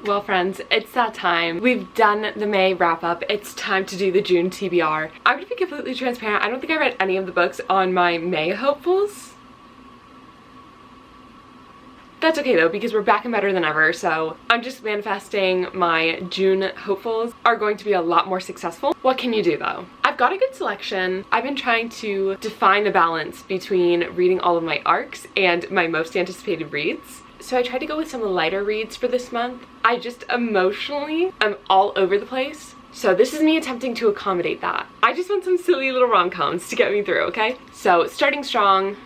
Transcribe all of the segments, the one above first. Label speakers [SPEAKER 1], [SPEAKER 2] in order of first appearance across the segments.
[SPEAKER 1] Well friends, it's that time. We've done the May wrap up. It's time to do the June TBR. I'm gonna be completely transparent. I don't think I read any of the books on my May hopefuls. That's okay though, because we're back and better than ever, so I'm just manifesting my June hopefuls are going to be a lot more successful. What can you do though? I've got a good selection. I've been trying to define the balance between reading all of my arcs and my most anticipated reads. So I tried to go with some lighter reads for this month. I just emotionally am all over the place. So this is me attempting to accommodate that. I just want some silly little rom-coms to get me through, okay? So starting strong,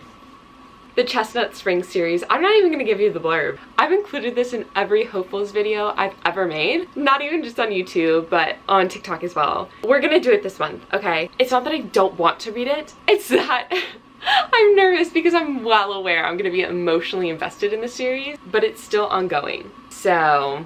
[SPEAKER 1] the Chestnut Spring series. I'm not even gonna give you the blurb. I've included this in every hopefuls video I've ever made. Not even just on YouTube, but on TikTok as well. We're gonna do it this month, okay? It's not that I don't want to read it. It's that I'm nervous because I'm well aware I'm gonna be emotionally invested in the series, but it's still ongoing. So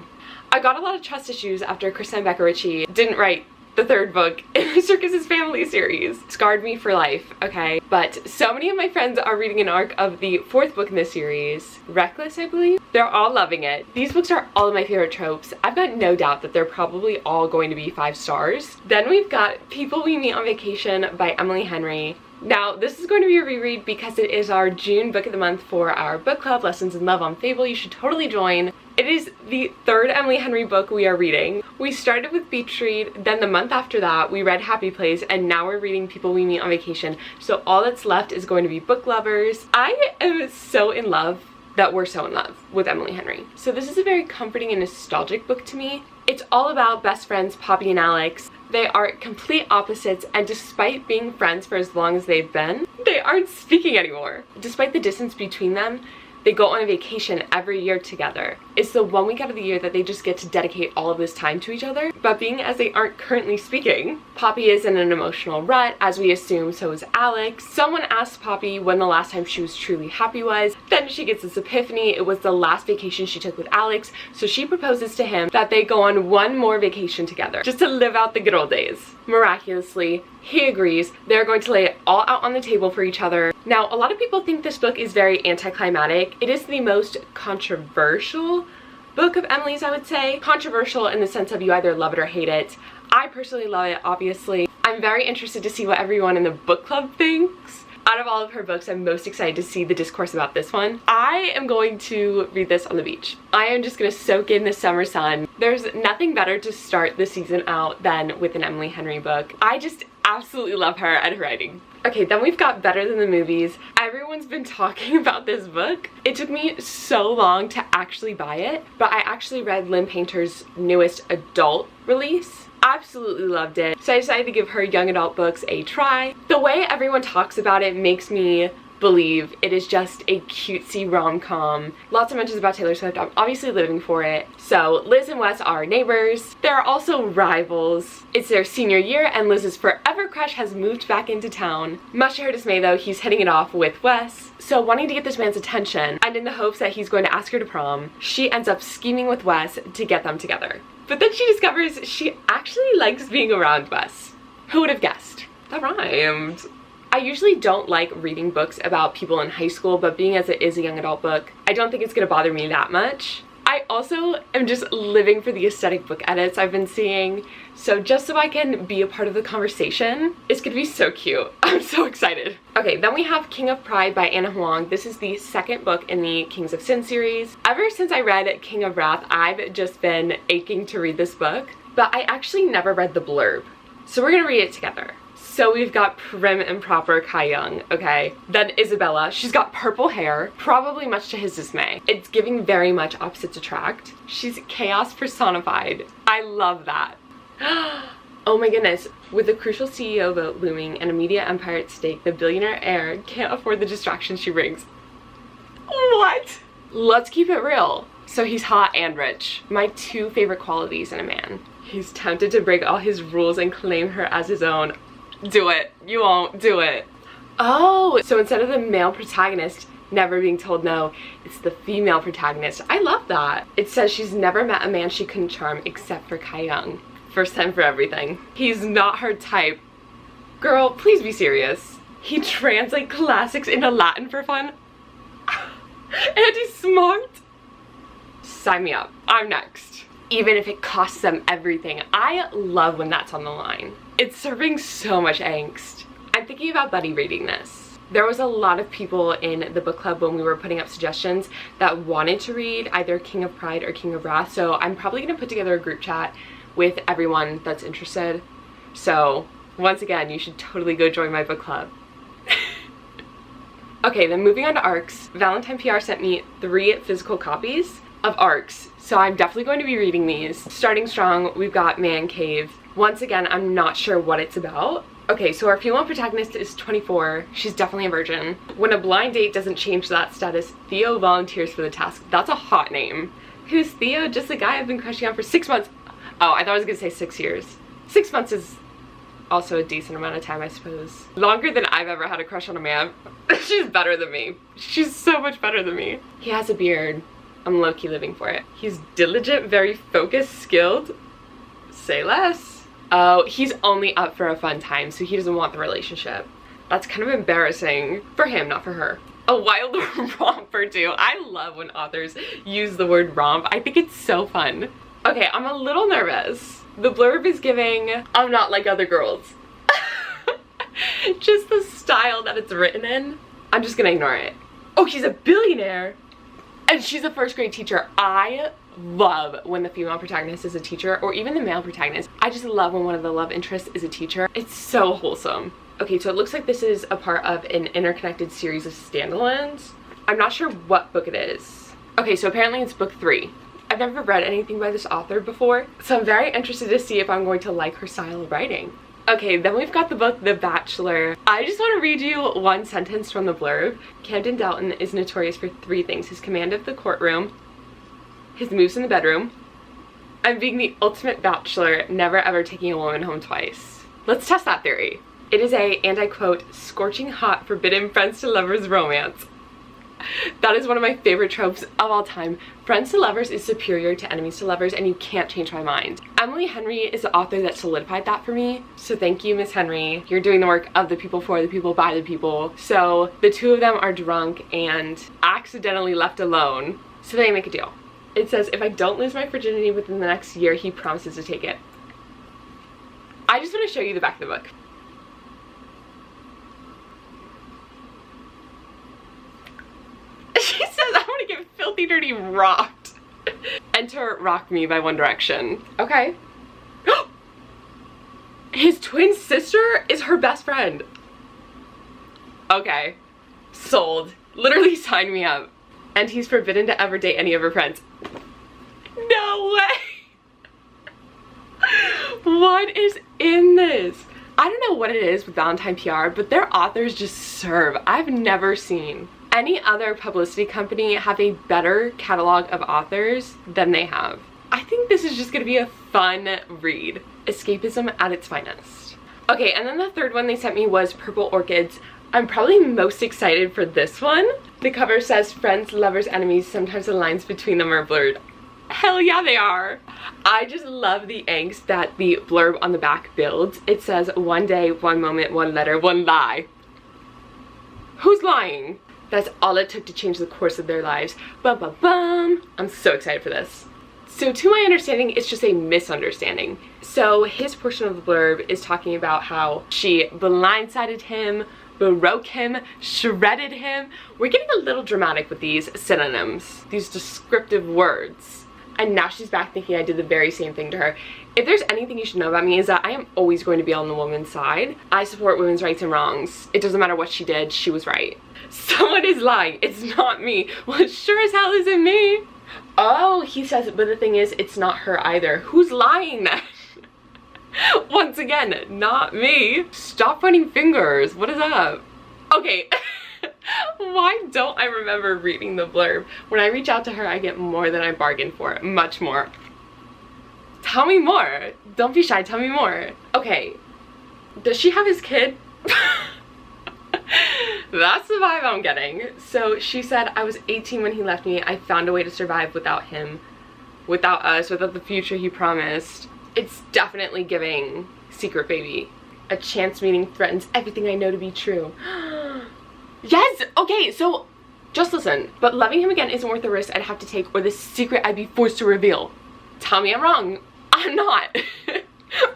[SPEAKER 1] I got a lot of trust issues after Kristen Becker-Ritchie didn't write the third book in the Circus's Family series. Scarred me for life, okay? But so many of my friends are reading an arc of the fourth book in this series, Reckless, I believe. They're all loving it. These books are all of my favorite tropes. I've got no doubt that they're probably all going to be 5 stars. Then we've got People We Meet on Vacation by Emily Henry. Now, this is going to be a reread because it is our June book of the month for our book club, Lessons in Love on Fable. You should totally join. It is the 3rd Emily Henry book we are reading. We started with Beach Read, then the month after that we read Happy Place, and now we're reading People We Meet on Vacation. So all that's left is going to be Book Lovers. I am so in love that we're so in love with Emily Henry. So this is a very comforting and nostalgic book to me. It's all about best friends Poppy and Alex. They are complete opposites, and despite being friends for as long as they've been, they aren't speaking anymore. Despite the distance between them, they go on a vacation every year together. It's the one week out of the year that they just get to dedicate all of this time to each other. But being as they aren't currently speaking, Poppy is in an emotional rut, as we assume so is Alex. Someone asks Poppy when the last time she was truly happy was. Then she gets this epiphany. It was the last vacation she took with Alex, so she proposes to him that they go on one more vacation together, just to live out the good old days. Miraculously, he agrees. They're going to lay it all out on the table for each other. Now, a lot of people think this book is very anticlimactic. It is the most controversial book of Emily's, I would say. Controversial in the sense of you either love it or hate it. I personally love it, obviously. I'm very interested to see what everyone in the book club thinks. Out of all of her books, I'm most excited to see the discourse about this one. I am going to read this on the beach. I am just gonna soak in the summer sun. There's nothing better to start the season out than with an Emily Henry book. I just absolutely love her and her writing. Okay, then we've got Better Than the Movies. Everyone's been talking about this book. It took me so long to actually buy it, but I actually read Lynn Painter's newest adult release. Absolutely loved it. So I decided to give her young adult books a try. The way everyone talks about it makes me believe it is just a cutesy rom-com. Lots of mentions about Taylor Swift. I'm obviously living for it. So Liz and Wes are neighbors. They're also rivals. It's their senior year and Liz's forever crush has moved back into town. Much to her dismay though, he's hitting it off with Wes. So wanting to get this man's attention and in the hopes that he's going to ask her to prom, she ends up scheming with Wes to get them together. But then she discovers she actually likes being around Wes. Who would have guessed? That rhymed. I usually don't like reading books about people in high school, but being as it is a young adult book, I don't think it's gonna bother me that much. I also am just living for the aesthetic book edits I've been seeing, so just so I can be a part of the conversation, it's gonna be so cute. I'm so excited. Okay, then we have King of Pride by Anna Huang. This is the 2nd book in the Kings of Sin series. Ever since I read King of Wrath, I've just been aching to read this book, but I actually never read the blurb. So we're gonna read it together. So we've got prim and proper Kai Young, okay? Then Isabella, she's got purple hair, probably much to his dismay. It's giving very much opposites attract. She's chaos personified. I love that. Oh my goodness. With the crucial CEO vote looming and a media empire at stake, the billionaire heir can't afford the distractions she brings. What? Let's keep it real. So he's hot and rich. My 2 favorite qualities in a man. He's tempted to break all his rules and claim her as his own. Do it. You won't. Do it. Oh, so instead of the male protagonist never being told no, it's the female protagonist. I love that. It says she's never met a man she couldn't charm except for Kai Young. First time for everything. He's not her type. Girl, please be serious. He translates classics into Latin for fun. And he's smart. Sign me up. I'm next. even if it costs them everything. I love when that's on the line. It's serving so much angst. I'm thinking about buddy reading this. There was a lot of people in the book club when we were putting up suggestions that wanted to read either King of Pride or King of Wrath, so I'm probably going to put together a group chat with everyone that's interested. So once again, you should totally go join my book club. Okay, then moving on to ARCs. Valentine PR sent me 3 physical copies of ARCs, so I'm definitely going to be reading these. Starting strong, we've got Man Cave. Once again, I'm not sure what it's about. Okay, so our female protagonist is 24. She's definitely a virgin. When a blind date doesn't change that status, Theo volunteers for the task. That's a hot name. Who's Theo? Just the guy I've been crushing on for 6 months. Oh, I thought I was gonna say 6 years. 6 months is also a decent amount of time, I suppose. Longer than I've ever had a crush on a man. She's better than me. She's so much better than me. He has a beard. I'm low-key living for it. He's diligent, very focused, skilled. Say less. Oh, he's only up for a fun time, so he doesn't want the relationship. That's kind of embarrassing. For him, not for her. A wild romper too. I love when authors use the word romp. I think it's so fun. Okay, I'm a little nervous. The blurb is giving, I'm not like other girls. Just the style that it's written in. I'm just gonna ignore it. Oh, he's a billionaire. And she's a first grade teacher. I love when the female protagonist is a teacher, or even the male protagonist. I just love when one of the love interests is a teacher. It's so wholesome. Okay, so it looks like this is a part of an interconnected series of standalones. I'm not sure what book it is. Okay, so apparently it's book 3. I've never read anything by this author before, so I'm very interested to see if I'm going to like her style of writing. Okay, then we've got the book The Bachelor. I just want to read you one sentence from the blurb. Camden Dalton is notorious for 3 things: his command of the courtroom, his moves in the bedroom, and being the ultimate bachelor, never ever taking a woman home twice. Let's test that theory. It is a, and I quote, scorching hot, forbidden friends to lovers romance. That is one of my favorite tropes of all time. Friends to lovers is superior to enemies to lovers, and you can't change my mind. Emily Henry is the author that solidified that for me, so thank you, Miss Henry. You're doing the work of the people, for the people, by the people. So the 2 of them are drunk and accidentally left alone, so they make a deal. It says, if I don't lose my virginity within the next year, he promises to take it. I just want to show you the back of the book. She says, I want to get filthy dirty rocked. Enter Rock Me by One Direction. Okay. His twin sister is her best friend. Okay. Sold. Literally sign me up. And he's forbidden to ever date any of her friends. No way! What is in this? I don't know what it is with Valentine PR, but their authors just serve. I've never seen any other publicity company have a better catalog of authors than they have. I think this is just gonna be a fun read. Escapism at its finest. Okay, and then the 3rd one they sent me was Purple Orchids. I'm probably most excited for this one. The cover says, friends, lovers, enemies, sometimes the lines between them are blurred. Hell yeah, they are. I just love the angst that the blurb on the back builds. It says, one day, one moment, one letter, one lie. Who's lying? That's all it took to change the course of their lives. Bum bum bum. I'm so excited for this. So to my understanding, it's just a misunderstanding. So his portion of the blurb is talking about how she blindsided him, broke him, shredded him. We're getting a little dramatic with these synonyms, these descriptive words. And now she's back thinking I did the very same thing to her. If there's anything you should know about me, is that I am always going to be on the woman's side. I support women's rights and wrongs. It doesn't matter what she did, she was right. Someone is lying. It's not me. Well, it sure as hell isn't me. Oh, he says, but the thing is, it's not her either. Who's lying then? Once again, not me. Stop pointing fingers. What is up? Okay. Why don't I remember reading the blurb? When I reach out to her, I get more than I bargained for. Much more. Tell me more. Don't be shy. Tell me more. Okay. Does she have his kid? That's the vibe I'm getting. So she said, I was 18 when he left me. I found a way to survive without him, without us, without the future he promised. It's definitely giving Secret Baby. A chance meeting threatens everything I know to be true. Yes! Okay, so just listen. But loving him again isn't worth the risk I'd have to take or the secret I'd be forced to reveal. Tell me I'm wrong. I'm not.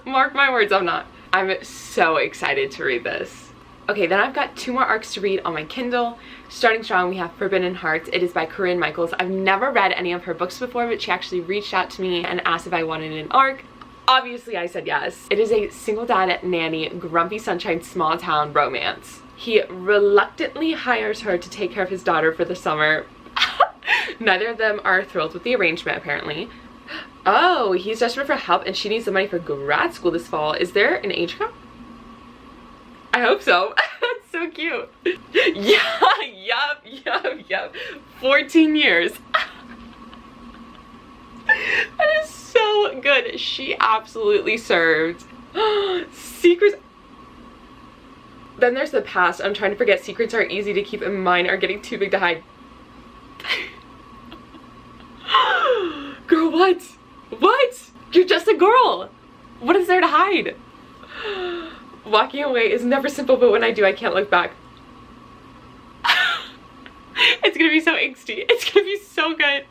[SPEAKER 1] Mark my words, I'm not. I'm so excited to read this. Okay, then I've got 2 more arcs to read on my Kindle. Starting strong, we have Forbidden Hearts. It is by Corinne Michaels. I've never read any of her books before, but she actually reached out to me and asked if I wanted an arc. Obviously, I said yes. It is a single dad nanny, grumpy sunshine, small town romance. He reluctantly hires her to take care of his daughter for the summer. Neither of them are thrilled with the arrangement, apparently. Oh, he's desperate for help and she needs the money for grad school this fall. Is there an age gap? I hope so. That's so cute. Yeah, yup. 14 years. That is so good. She absolutely served. Secrets. Then there's the past. I'm trying to forget. Secrets are easy to keep in mind, are getting too big to hide. Girl, what? What? You're just a girl. What is there to hide? Walking away is never simple, but when I do, I can't look back. It's gonna be so angsty. It's gonna be so good.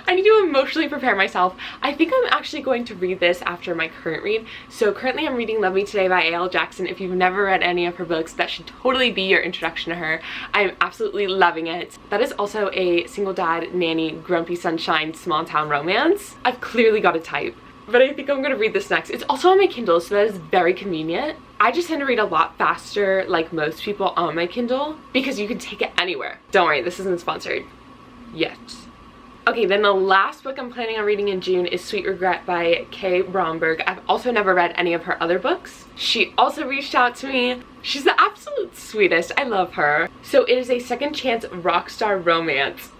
[SPEAKER 1] I need to emotionally prepare myself. I think I'm actually going to read this after my current read. So currently I'm reading Love Me Today by A.L. Jackson. If you've never read any of her books, that should totally be your introduction to her. I'm absolutely loving it. That is also a single dad, nanny, grumpy sunshine, small town romance. I've clearly got a type, but I think I'm gonna read this next. It's also on my Kindle, so that is very convenient. I just tend to read a lot faster, like most people, on my Kindle because you can take it anywhere. Don't worry, this isn't sponsored yet. Okay, then the last book I'm planning on reading in June is Sweet Regret by Kay Bromberg. I've also never read any of her other books. She also reached out to me. She's the absolute sweetest. I love her. So it is a second chance rock star romance.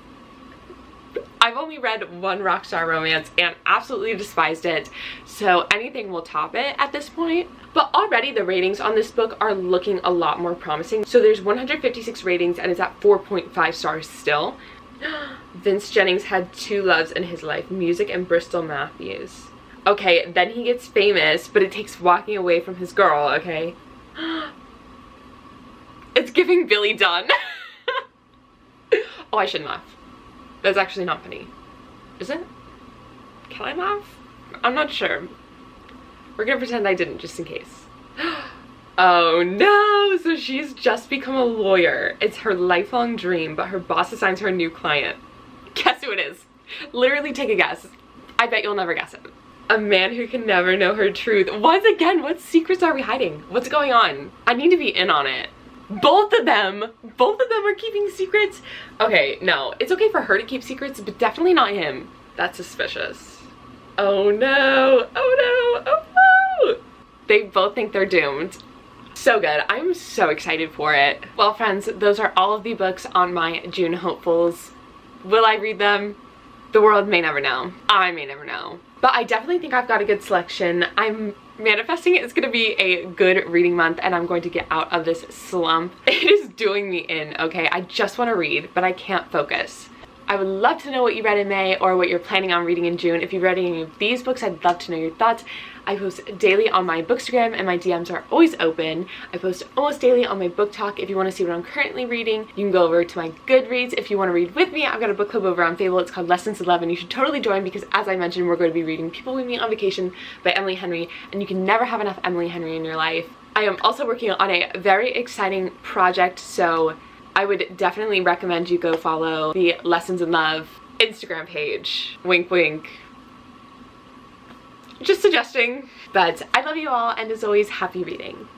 [SPEAKER 1] I've only read one rock star romance and absolutely despised it, so anything will top it at this point. But already the ratings on this book are looking a lot more promising. So there's 156 ratings and it's at 4.5 stars still. Vince Jennings had 2 loves in his life, music and Bristol Matthews. Okay, then he gets famous, but it takes walking away from his girl, okay? It's giving Billy Dunn. Oh, I shouldn't laugh. That's actually not funny. Is it? Can I laugh? I'm not sure. We're gonna pretend I didn't, just in case. Oh no! So she's just become a lawyer. It's her lifelong dream, but her boss assigns her a new client. Guess who it is? Literally take a guess. I bet you'll never guess it. A man who can never know her truth. Once again, what secrets are we hiding? What's going on? I need to be in on it. Both of them are keeping secrets. Okay, no, it's okay for her to keep secrets, but definitely not him. That's suspicious. Oh no, oh no, oh no. They both think they're doomed. So good. I'm so excited for it. Well, friends, those are all of the books on my June hopefuls. Will I read them? The world may never know. I may never know. But I definitely think I've got a good selection. I'm manifesting it's gonna be a good reading month and I'm going to get out of this slump. It is doing me in, okay? I just want to read, but I can't focus. I would love to know what you read in May or what you're planning on reading in June. If you've read any of these books, I'd love to know your thoughts. I post daily on my Bookstagram and my DMs are always open. I post almost daily on my BookTok. If you want to see what I'm currently reading, you can go over to my Goodreads. If you want to read with me, I've got a book club over on Fable. It's called Lessons 11. You should totally join because, as I mentioned, we're going to be reading People We Meet on Vacation by Emily Henry, and you can never have enough Emily Henry in your life. I am also working on a very exciting project, so I would definitely recommend you go follow the Lessons in Love Instagram page. Wink, wink. Just suggesting. But I love you all, and as always, happy reading.